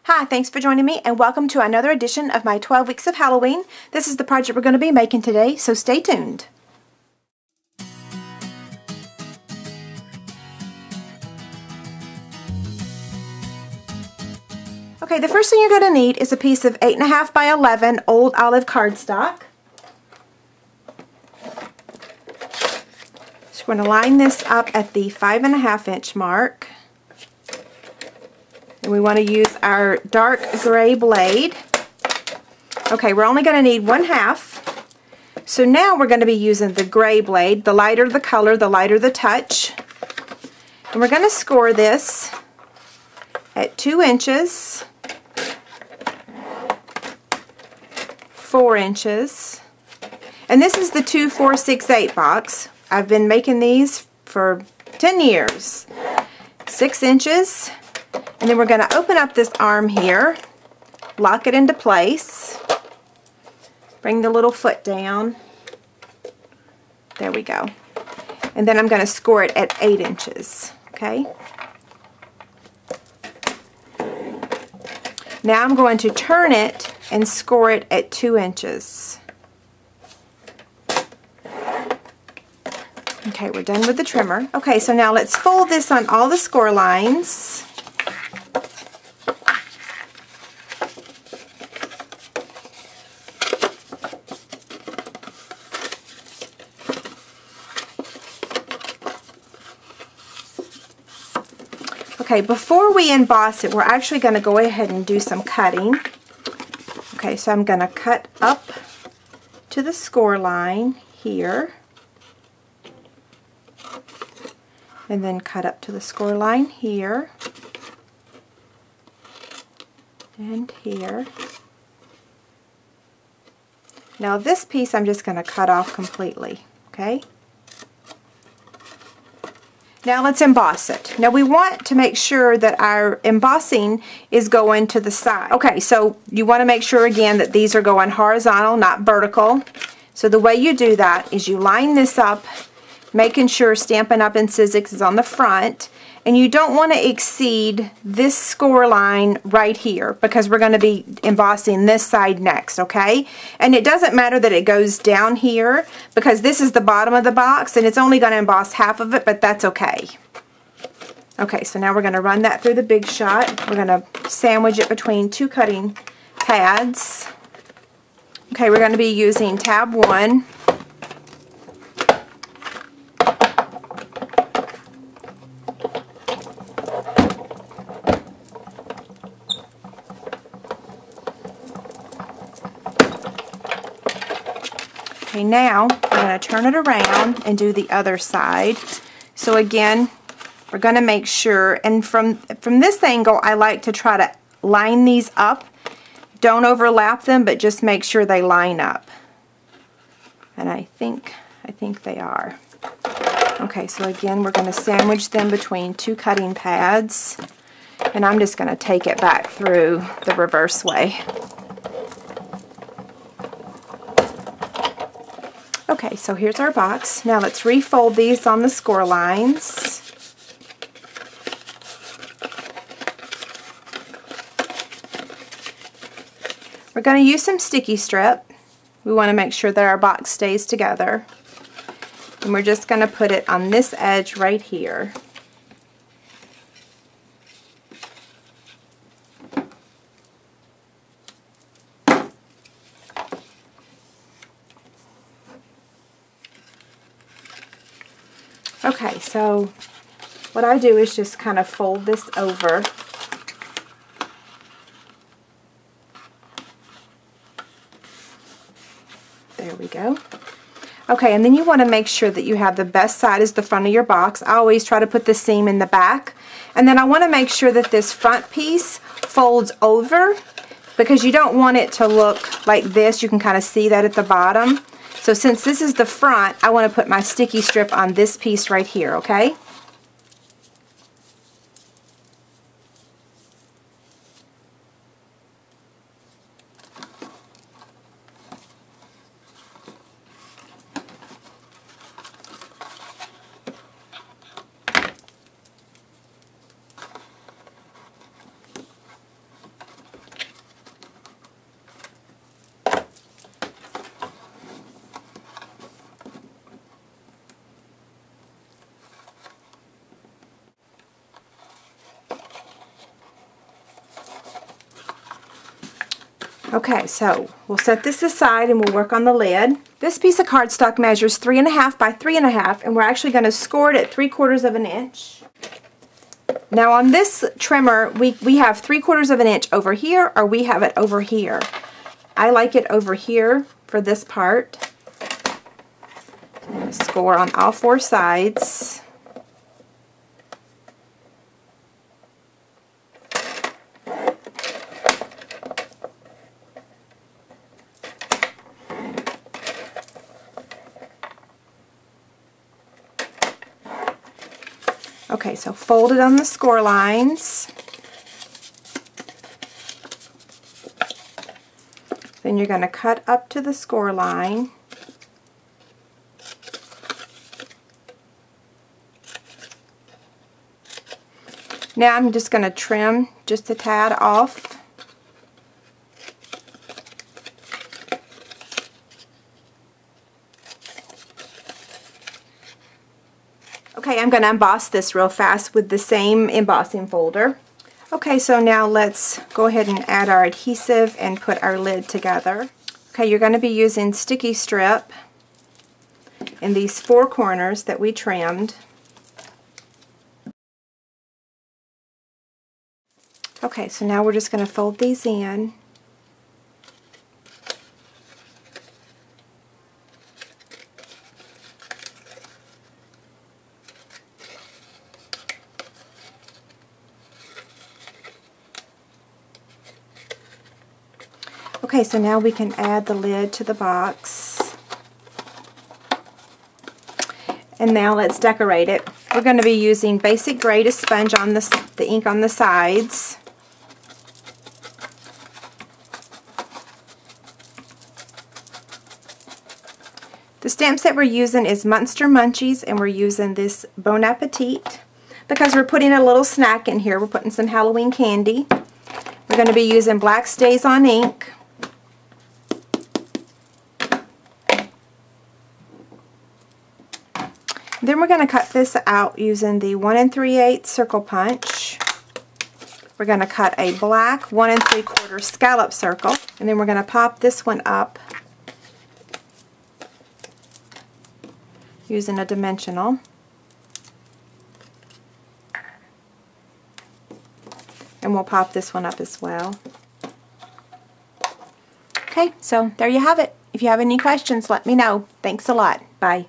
Hi, thanks for joining me and welcome to another edition of my 12 Weeks of Halloween. This is the project we're going to be making today, so stay tuned. Okay, the first thing you're going to need is a piece of 8.5 by 11 old olive cardstock. So we're going to line this up at the 5.5 inch mark. And we want to use our dark gray blade. Okay, we're only going to need 1/2. So now we're going to be using the gray blade. The lighter the color, the lighter the touch. And we're going to score this at 2 inches, 4 inches. And this is the 2, 4, 6, 8 box. I've been making these for 10 years. 6 inches. And then we're going to open up this arm here, lock it into place, bring the little foot down. There we go. And then I'm going to score it at 8 inches. Okay. Now I'm going to turn it and score it at 2 inches. Okay, we're done with the trimmer. Okay, so now let's fold this on all the score lines. Okay, before we emboss it, we're actually going to go ahead and do some cutting. Okay, so I'm going to cut up to the score line here. And then cut up to the score line here. And here. Now this piece I'm just going to cut off completely. Okay? Now let's emboss it. Now we want to make sure that our embossing is going to the side. Okay, so you want to make sure again that these are going horizontal, not vertical. So the way you do that is you line this up, making sure Stampin' Up! And Sizzix is on the front, and you don't want to exceed this score line right here because we're going to be embossing this side next, okay? And it doesn't matter that it goes down here because this is the bottom of the box and it's only going to emboss half of it, but that's okay. Okay, so now we're going to run that through the Big Shot. We're going to sandwich it between 2 cutting pads. Okay, we're going to be using tab 1. Okay, now we're going to turn it around and do the other side. So again, we're going to make sure, and from this angle, I like to try to line these up. Don't overlap them, but just make sure they line up. And I think they are. Okay, so again, we're going to sandwich them between 2 cutting pads. And I'm just going to take it back through the reverse way. Okay, so here's our box. Now let's refold these on the score lines. We're going to use some sticky strip. We want to make sure that our box stays together. And we're just going to put it on this edge right here. Okay, so what I do is just kind of fold this over. There we go. Okay, and then you want to make sure that you have the best side is the front of your box. I always try to put the seam in the back. And then I want to make sure that this front piece folds over because you don't want it to look like this. You can kind of see that at the bottom. So since this is the front, I want to put my sticky strip on this piece right here, okay? Okay, so we'll set this aside and we'll work on the lid. This piece of cardstock measures 3.5 by 3.5, and we're actually going to score it at 3/4 of an inch. Now on this trimmer, we have 3/4 of an inch over here, or we have it over here. I like it over here for this part. I'm going to score on all 4 sides. Okay, so fold it on the score lines. Then you're going to cut up to the score line. Now I'm just going to trim just a tad off. Okay, I'm going to emboss this real fast with the same embossing folder. Okay, so now let's go ahead and add our adhesive and put our lid together. Okay, you're going to be using sticky strip in these 4 corners that we trimmed. Okay, so now we're just going to fold these in. Okay, so now we can add the lid to the box. And now let's decorate it. We're going to be using basic gray to sponge on the ink on the sides. The stamp set we're using is Munster Munchies, and we're using this Bon Appetit because we're putting a little snack in here. We're putting some Halloween candy. We're going to be using Black StazOn ink. Then we're going to cut this out using the 1 3/8 circle punch. We're going to cut a black 1 3/4 scallop circle, and then we're going to pop this one up using a dimensional. And we'll pop this one up as well. Okay, so there you have it. If you have any questions, let me know. Thanks a lot. Bye.